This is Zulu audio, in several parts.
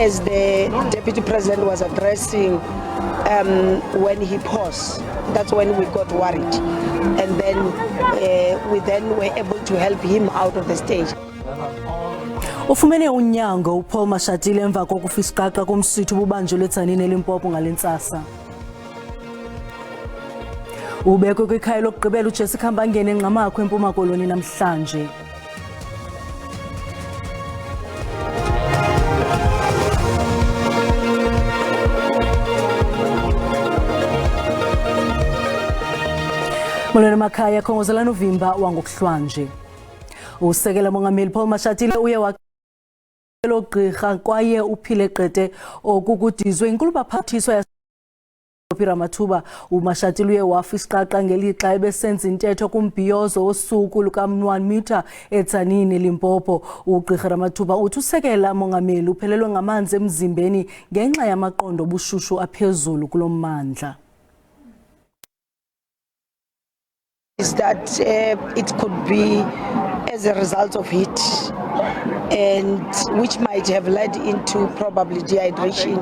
as the Deputy President was addressing, when he paused, that's when we got worried. And then we were able to help him out of the stage. Ufumene unyango uPaul Mashatile emva kokufisqaqa komsitho bubanjwe eTzaneen eLimpopo ngalentsasa. Ubekwe kwikhaya lokugqibela uJessica Mbangeni enqamakho eMpuma Koloni namhlanje. Molweni makhaya khongozelana uvimba wangokuhlwanje. Usekela mongameli Paul Mashatile uye wakelo gqirha kwaye uphile qete okukudizwe inkulu baphathiswa Ramathuba uMashatile uye wafisqaqa ngelixa ebesenza intetho kumbhiyozo wosuku luka-1 meter eTzaneen eLimpopo. Ugqirha Ramathuba uthi usekela mongameli uphelelwe ngamanzi emzimbeni ngenxa yamaqondo obushushu aphezulu kulo mmandla. Is that it could be as a result of heat, and which might have led into probably dehydration.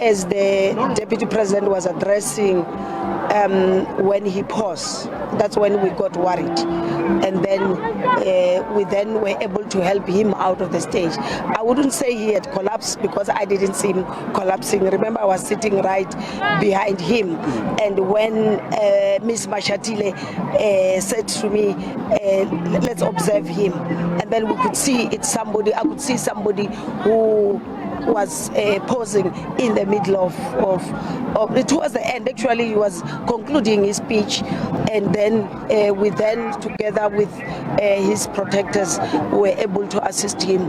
As the Deputy President was addressing, when he paused, that's when we got worried. And then we were able to help him out of the stage. I wouldn't say he had collapsed because I didn't see him collapsing. Remember, I was sitting right behind him. And when Ms. Mashatile said to me, let's observe him. And then we could see it's somebody, I could see somebody who was pausing in the middle of towards the end. Actually, he was concluding his speech, and then we together with his protectors were able to assist him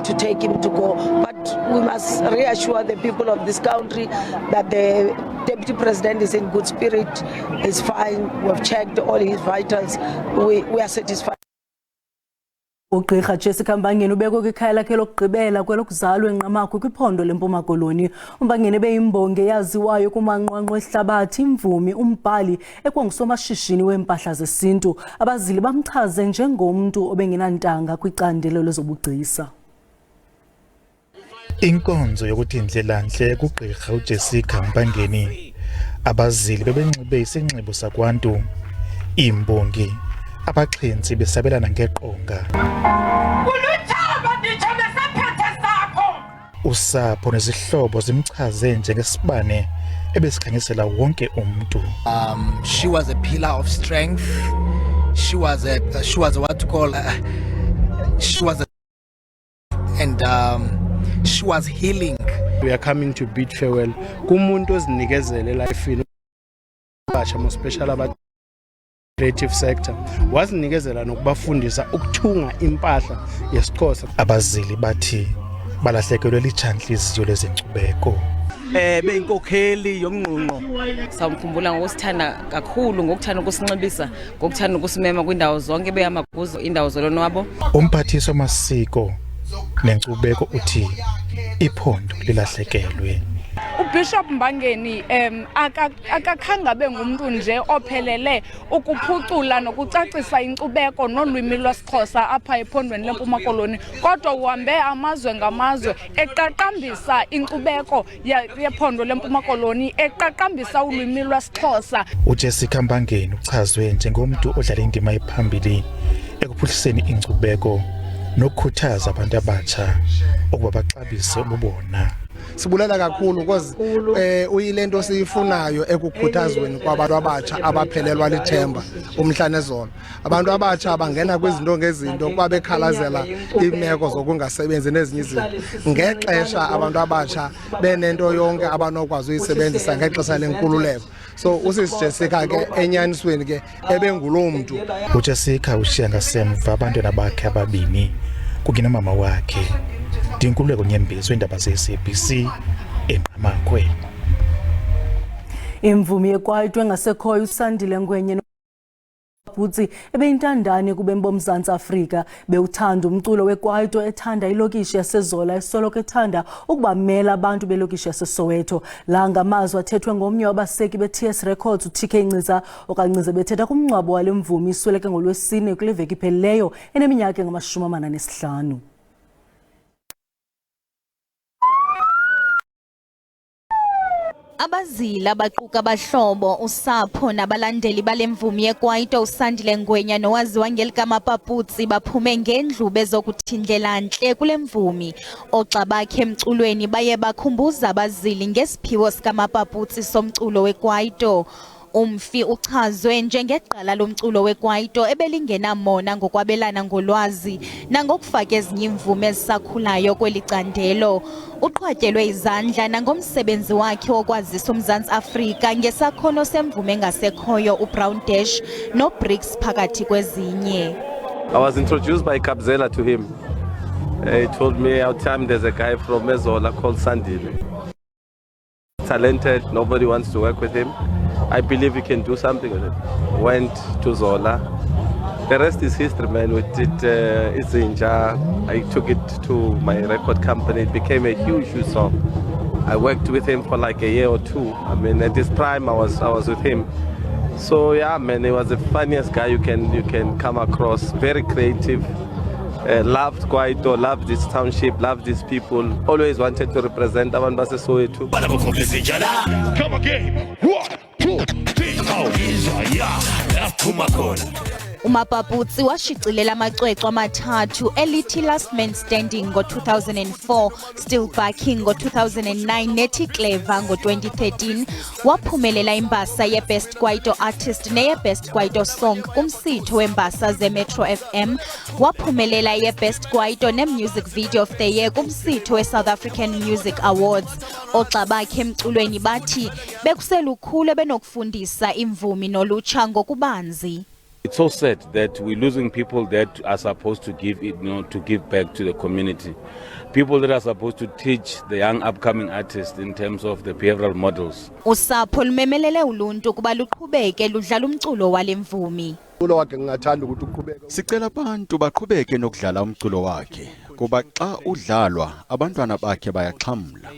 to take him to go. But we must reassure the people of this country that the Deputy President is in good spirit, is fine. We've checked all his vitals. We are satisfied. Ugqirha Jessica Mbangeni ubekwe kwikhaya lakhe lokugqibela kwelokuzalwa enqamakho kwiphondo leMpuma Koloni. Mbangeni beyimbonge yaziwayo kumanqwanqwa ehlabathi, imvumi, umbhali ekwangusomashishini wempahla zesintu. Abazili bamchaze njengomntu obengenantanga kwicandelo lezobugcisa. Inkonzo yokuthi indlelanhle kugqirha uJessica Mbangeni. Abazili bebenxibe isinxibo sakwantu, imbongi, abaxhensi besabelana ngeqonga. Usapho nezihlobo zimchaze njengesibane ebesikhanyisela wonke umuntu. She was a pillar of strength. She was what to call she was she was healing. We are coming to bid farewell kumuntu ozinikezele life basha special about creative sector wazinikezela nokubafundisa ukuthunga impahla yesiXhosa. Abazili bathi balahlekelwe lichanhliziyo lezenkcubeko. Beyinkokheli yomnqunqo. Samkhumbula ngosithanda kakhulu, ngokuthanda ukusinxibisa, ngokuthanda ukusimema kwindawo zonke behamba kuzo indawo zolonwabo. Umphathiswa wamasiko nenkcubeko uthi iphondo lilahlekelwe. uBishop Mbangeni akakhange abe ngumuntu nje ophelele ukuphucula nokucacisa inkcubeko nolwimi lwesiXhosa apha ephondweni leMpuma Koloni, kodwa uhambe amazwe ngamazwe eqaqambisa inkcubeko yephondo leMpuma Koloni, eqaqambisa ulwimi lwesiXhosa. uJessica Mbangeni uchazwe njengomntu odlala indima ephambili ekuphuhliseni inkcubeko nokukhuthaza abantu abatsha ukuba baxabise ububona. Sibulela kakhulu because uyilento siyifunayo ekukhuthazweni kwabantu abatsha abaphelelwa lithemba umhla nezolo. Abantu abatsha bangena kwizinto ngezinto kuba bekhalazela imeko zokungasebenzi nezinye izinto. Ngexesha abantu abatsha benento yonke abanokwazi uyisebenzisa ngexesha lenkululeko. So usisi Jessica ke enyanisweni ke ebengulo muntu. uJessica ushiya ngasemva abantwana bakhe ababini kunye nomama wakhe. Dinkululeko Nyembezi wendaba ze-SABC eNqamakwe. Imvumi yekwaito engasekhoyo uSandile Ngwenye Butsi ebeyintandane kubemi boMzantsi Afrika bewuthanda umculo wekwaito ethanda ilokishi yaseZola esoloko ethanda ukubamela abantu belokishi yaseSoweto. La ngamazwi athethwe ngomnye wabaseki beTS Records uTK Nciza okaNciza bethetha kumngcwabo wale mvumi isweleke ngolwesine kule veki iphelileyo eneminyaka engama-45. Abazila baquka abahlobo, usapho nabalandeli balemvumi yeKwaito uSandile Ngwenya nowaziwa ngeligama Paputsi baphume ngendlube zokuthindlela ntle kulemvumi. Oxa bakhe emculweni baye bakhumbuza abazili ngesiphiwo sikaMapaputsi somculo weKwaito. Umfi uchazwe njengeqala lomculo weKwaito ebelingenamona ngokwabelana ngolwazi nangokufaka ezinye imvume ezisakhulayo kweli candelo. Uqhwatyelwe izandla nangomsebenzi wakhe wokwazisa uMzantsi Afrika ngesakhono semvume engasekhoyo uBrown Dash noBricks phakathi kwezinye. I was introduced by Kabzela to him. He told me our time there's a guy from Ezola called Sandile. Talented, nobody wants to work with him. I believe we can do something with it. Went to Zola. The rest is history, man. We did Izinja. I took it to my record company. It became a huge song. I worked with him for like a year or two. I mean, at this prime, I was with him. So yeah, man, he was the funniest guy you can come across. Very creative. Loved Kwaito, loved this township, loved these people. Always wanted to represent Abantu baseSoweto. Come again. 1, 2, 3. uMapaputsi washicilela amacwecwe amathathu elithi Last Man Standing ngo-2004, Still Barking ngo-2009 nethi Clever ngo-2013. Waphumelela imbasa ye-Best Kwaito Artist neye-Best Kwaito Song kumsitho wembasa ze-Metro FM. Waphumelela ye-Best Kwaito ne-Music Video of the Year kumsitho we-South African Music Awards. Oxa bakhe emculweni bathi bekuselukhulu benokufundisa imvumi nolutsha ngokubanzi. It's so sad that we're losing people that are supposed to give it, to give back to the community. People that are supposed to teach the young upcoming artists in terms of the behavioral models. Usapho lumemelele uluntu kuba luqhubeke ludlala umculo wale mvumi. Sicela abantu baqhubeke nokudlala umculo wakhe kuba xa udlalwa abantwana bakhe bayaxhamla.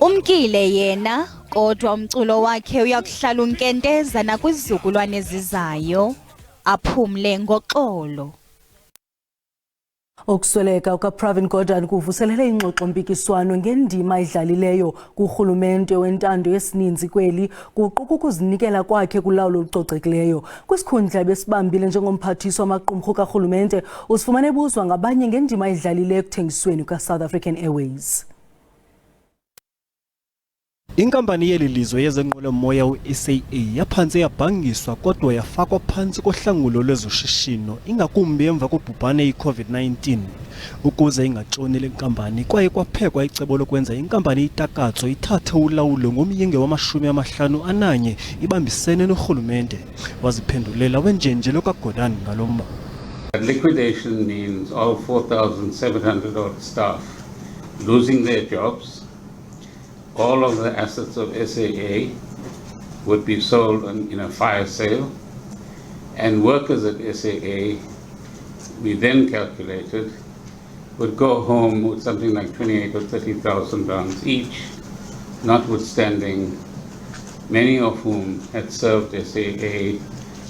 Umkile yena kodwa umculo wakhe uyakuhlala unkenteza nakwizizukulwane ezizayo aphumle ngoxolo. Ukusweleka ukaPravin Gordhan kuvuselele ingxoxo-mpikiswano ngendima idlalileyo kurhulumente wentando yesininzi kweli kuquka ukuzinikela kwakhe kulawulo olucocekileyo. Kwisikhundla besibambile njengomphathiswa wamaqumrhu karhulumente usifumane ebuzwa ngabanye ngendima idlalileyo ekuthengisweni kukaSouth African Airways. Inkampani yeli lizwe yezenqwelomoya u-SAA yaphantse yabhangiswa kodwa yafakwa phantsi kohlangulo lwezoshishino ingakumbi emva kobhubhane i-COVID-19 ukuze ingatshoni le nkampani kwaye kwaphekwa icebo lokwenza inkampani iTakatso ithathe ulawulo ngomyinge wama-51 ibambisene norhulumente. Waziphendulela wenjenje lokaGordhan ngalo mba. Liquidation means all 4,700 odd staff losing their jobs. All of the assets of SAA would be sold in a fire sale, and workers at SAA, we then calculated, would go home with something like 28 or 30,000 rands each, notwithstanding many of whom had served SAA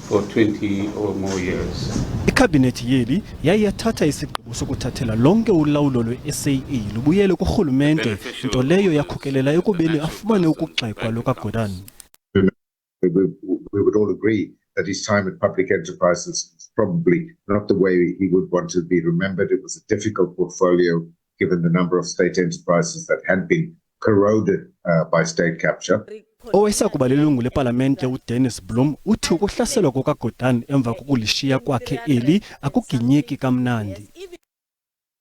for 20 or more years. Ikhabhinethi yeli yayathatha isigqibo sokuthathela lonke ulawulo lwe-SAA lubuyele kurhulumente, into leyo yakhokelela ekubeni afumane ukugxekwa lukaGordhan. We would all agree that his time at public enterprises is probably not the way he would want to be remembered. It was a difficult portfolio given the number of state enterprises that had been corroded by state capture. Owayesakuba lilungu lepalamente uDennis Bloem uthi ukuhlaselwa kukaGordhan emva kokulishiya kwakhe eli akuginyeki kamnandi.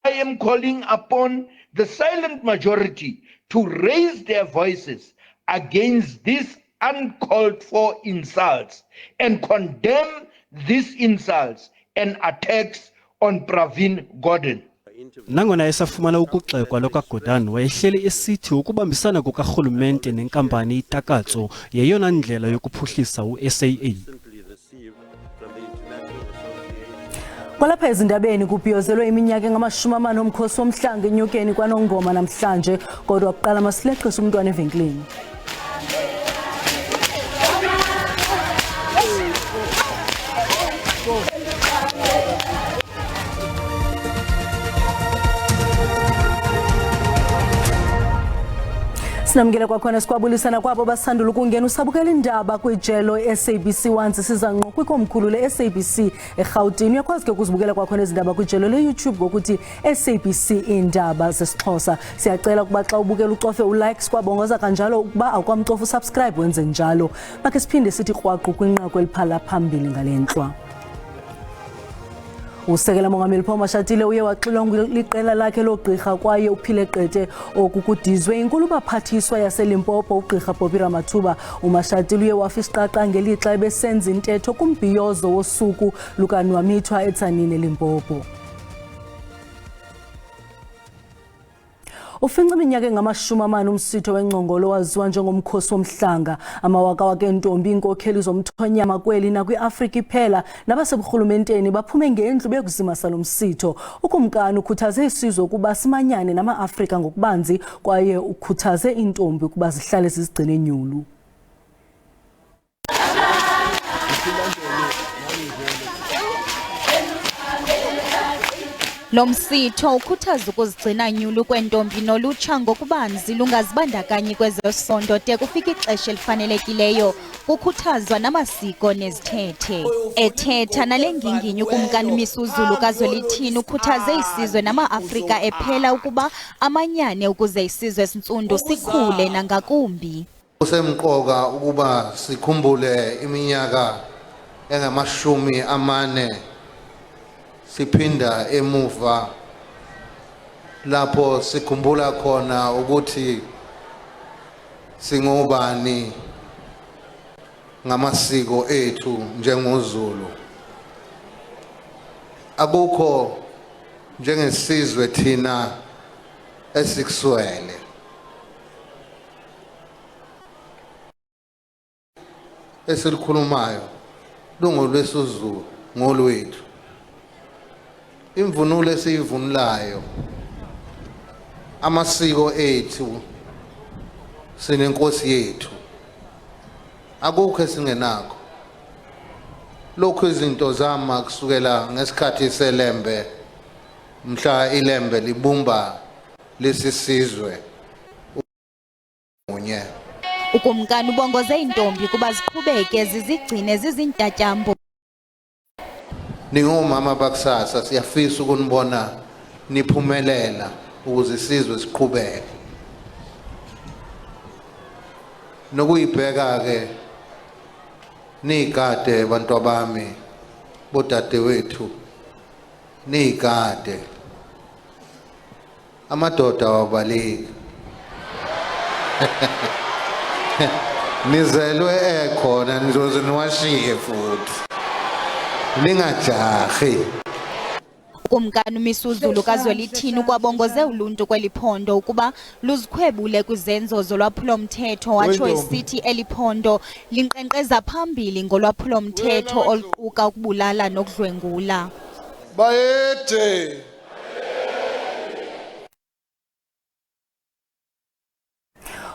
I am calling upon the silent majority to raise their voices against these uncalled for insults and condemn these insults and attacks on Pravin Gordhan. Nangona esafumana ukugxekwa lokaGordhan wayehleli esithi ukubambisana kukarhulumente nenkampani iTakatso yeyona ndlela yokuphuhlisa u-SAA. Kwalapha ezindabeni kubhiyozelwe iminyaka engama-40 omkhosi womhlanga enyukeni kwaNongoma namhlanje kodwa kuqala masileqisa umntwana evenkileni. Sinamukela kwakhona sikwabulisana kwabo basandula ukungena usabukela indaba kwijelo SABC 1 siza ngqo kwikomkhulu leSABC eGauteng. Uyakwazi ke ukuzibukela kwakhona izindaba kwijelo leYouTube ngokuthi SABC indaba zesiXhosa. Siyacela ukuba xa ubukela ucofe ulike, sikwabongoza kanjalo ukuba awukwamcofa usubscribe wenze njalo. Makhe siphinde sithi krwaqu kwinqaku eliphala phambili ngalenhlwa. Usekela Mongameli Paul Mashatile uye waxilongwa liqela lakhe logqirha kwaye uphile qete okukudizwe inkulu baphathiswa yaseLimpopo ugqirha Bobby Ramathuba. uMashatile uye wafisiqaqa ngelixa ebesenza intetho kumbhiyozo wosuku lukaNwamithwa eTzaneen eLimpopo. Ufinca iminyaka engama-40 umsitho wengcongolo waziwa njengomkhosi womhlanga. Amawaka wakentombi inkokheli zomthonyama kweli nakwi-Afrika iphela nabaseburhulumenteni baphume ngendlu bekuzima salo msitho. Ukumkani ukhuthaze isizwe ukuba simanyane nama-Afrika ngokubanzi kwaye ukhuthaze intombi ukuba zihlale zizigcine nyulu. Lo msitho ukhuthaza ukuzigcina nyulu kwentombi nolutsha ngokubanzi lungazibandakanyi kwezesondo de kufika ixesha elifanelekileyo kukhuthazwa namasiko nezithethe. Ethetha nale nginginyi ukumkani Misuzulu kaZwelithini ukhuthaze isizwe nama-Afrika ephela ukuba amanyane ukuze isizwe esintsundu sikhule nangakumbi. Kusemqoka ukuba sikhumbule iminyaka engama-40 siphinda emuva lapho sikhumbula khona ukuthi singobani ngamasiko ethu njengoZulu. Akukho njengesizwe thina esikuswele. Esilikhulumayo lungolwesiZulu ngolwethu. Imvunulo esiyivunulayo, amasiko ethu, sinenkosi yethu. Akukho esingenakho. Lokhu izinto zama kusukela ngesikhathi seLembe, mhla iLembe libumba lesi sizwe. Ukumkani ubongoze intombi kuba ziqhubeke zizigcine zizintatyambo. Ningomama bakusasa siyafisa ukunibona niphumelela ukuze isizwe siqhubeke. Nokuyibheka ke nigade bantu abami bodade wethu nigade amadoda wabaleki nizelwe ekhona nizoze niwashiye futhi. Lingajahi. Ukumkani Misuzulu kaZwelithini ukwabongoze uluntu kweliphondo ukuba luzikhwebule kwizenzo zolwaphulo-mthetho watsho esithi eliphondo linkqenkqeza phambili ngolwaphulo-mthetho oluquka ukubulala nokudlwengula. Bayede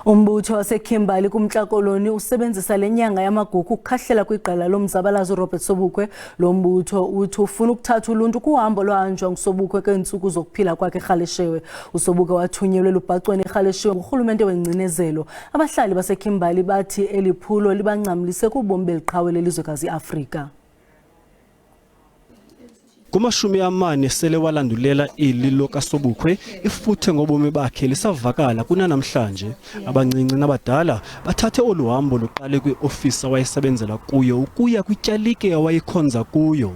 Umbutho waseKimberley kumntla koloni usebenzisa lenyanga yamagugu ukukhahlela kwiqala lomzabalazo Robert Sobukwe. Lo mbutho uthi ufuna ukuthatha uluntu kuhambo lwahanjwa nguSobukwe kweentsuku zokuphila kwakhe eRhaleshewe. uSobukwe wathunyelwe lubhacweni eRhaleshewe ngurhulumente wengcinezelo. Abahlali baseKimberley bathi eliphulo libancamlise kubomi beliqhawe lelizwekazi iAfrika. Kumashumi amane sele walandulela ililo kaSobukwe ifuthe ngobomi bakhe lisavakala kunanamhlanje. Abancinci nabadala bathathe oluhambo luqale kwiofisi awayesebenzela kuyo ukuya kwityalike awayikhonza kuyo.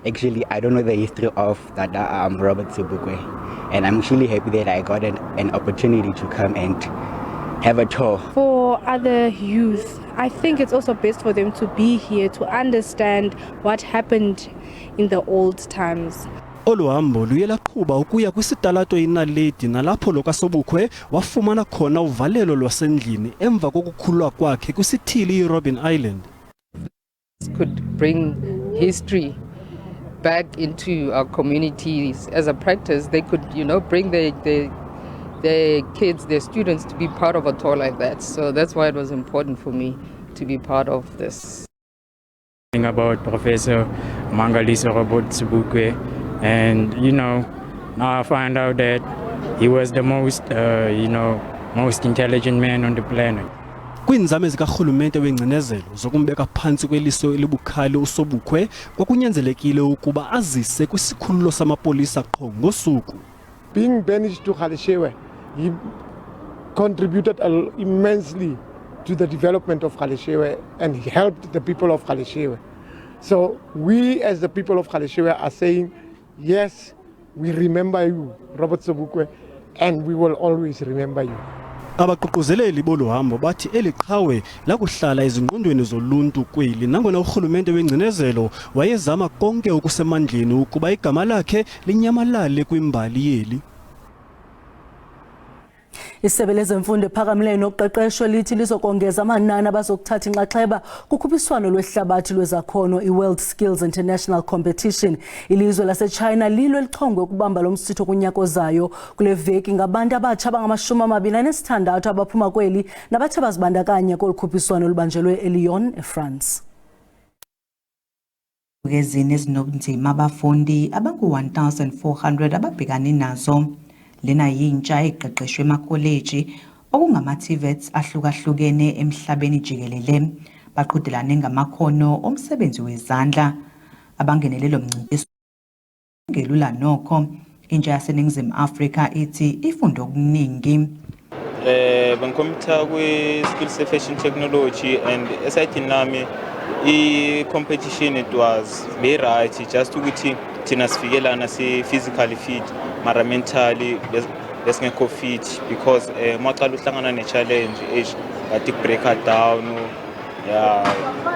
Actually, I don't know the history of that Robert Sobukwe, and I'm actually happy that I got an opportunity to come and have a tour. For other youth, I think it's also best for them to be here to understand what happened in the old times. Oluhambo luye laqhuba ukuya kwisitalato iNaledi nalapho lo kaSobukwe wafumana khona uvalelo lwasendlini emva kokukhululwa kwakhe kwisithili iRobben Island. Could bring history back into our communities as a practice. They could, bring their kids, their students to be part of a tour like that. So that's why it was important for me to be part of this. About Professor Mangaliso Robert Sobukwe, and now I find out that he was the most most intelligent man on the planet. Kwinzame zikahulumente wengcinezelo zokumbeka phansi kweliso elibukhali uSobukwe kwakunyanzelekile ukuba azise kwisikhululo samapolisa qho ngosuku. Being banished to Galeshewe, he contributed immensely to the development of Galeshewe and he helped the people of Galeshewe. So we as the people of Galeshewe are saying, yes, we remember you, Robert Sobukwe, and we will always remember you. Abaqhuquzeleli boluhambo bathi eliqhawe lakuhlala ezingqondweni zoluntu kweli nangona urhulumente wengcinezelo wayezama konke ukusemandleni ukuba igama lakhe linyamalale kwimbali yeli. Isebe lezemfundo ephakamileyo noqeqesho lithi lizokongeza amanani abazokuthatha inxaxheba kukhuphiswano lwehlabathi lwezakhono iWorld Skills International Competition. Ilizwe laseChina lilo elichongwe ukubamba lo msitho kunyaka ozayo. Kule veki ngabantu abatsha abangama-26 abaphuma kweli nabathe bazibandakanya kolu khuphiswano olubanjelwe eLyon, eFrance. Ezine ezinobunzima abafundi abangu-1,400 ababhekane nazo. Lena yintsha eqeqeshwe emakholeji okungama-TVETs ahlukahlukene emhlabeni jikelele baqhudelane ngamakhono omsebenzi wezandla abangenele lo mncintiswano ngelula nokho. Intsha yaseNingizimu Afrika ithi ifunda okuningi. Bangikompyutha kwi-skills fashion technology and esayithi nami i-competition it was very right just ukuthi thina sifikelana si-physically fit mara mentally besingekho fit because maqala uhlangana ne-challenge bathi breaker down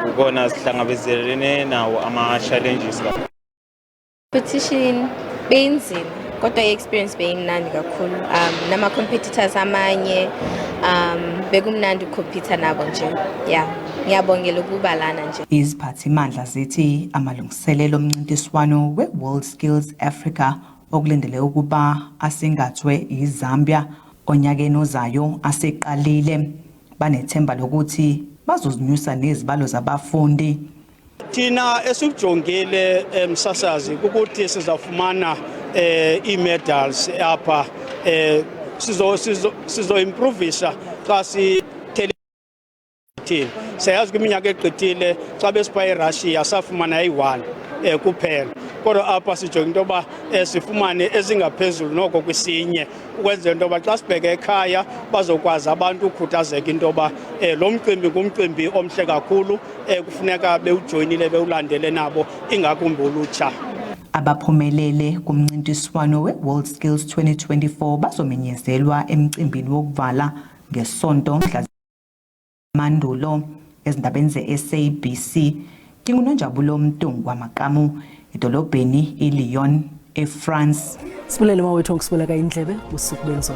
ukona sihlangabezene nawo ama-challenges. Competition benzima kodwa i-experience beyimnandi kakhulu nama-competitors amanye bekumnandi ukukhompyutha nabo nje ngiyabongela ukuba lana nje. Iziphathimandla zithi amalungiselelo omncintiswano we-World Skills Africa okulindele ukuba asingathwe iZambia onyakeni ozayo aseqalile. Banethemba lokuthi bazozinyusa nezibalo zabafundi. Thina esijongile emsasazi ukuthi sizafumana i-medals apha sizo improvisa xa siyazi kwiminyaka egqithile xa besipa eRussia safumana yi-1 kuphela kodwa apha sijonga into yoba sifumane ezingaphezulu noko kwisinye ukwenzela into yoba xa sibheke ekhaya bazokwazi abantu ukhuthazeka into yoba lo mcimbi ngumcimbi omhle kakhulu kufuneka bewujoyinile bewulandele nabo ingakumbi ulutsha. Abaphumelele kumncintiswano we-World Skills 2024 bazomenyezelwa emcimbini wokuvala ngesonto mhla mandulo ezindabeni ze-SABC. Ngingunonjabulo Mtungu wamaqamu edolobheni eLyon, eFrance. Sibulele mawethu ngokusibeleka indlebe usuku benzo.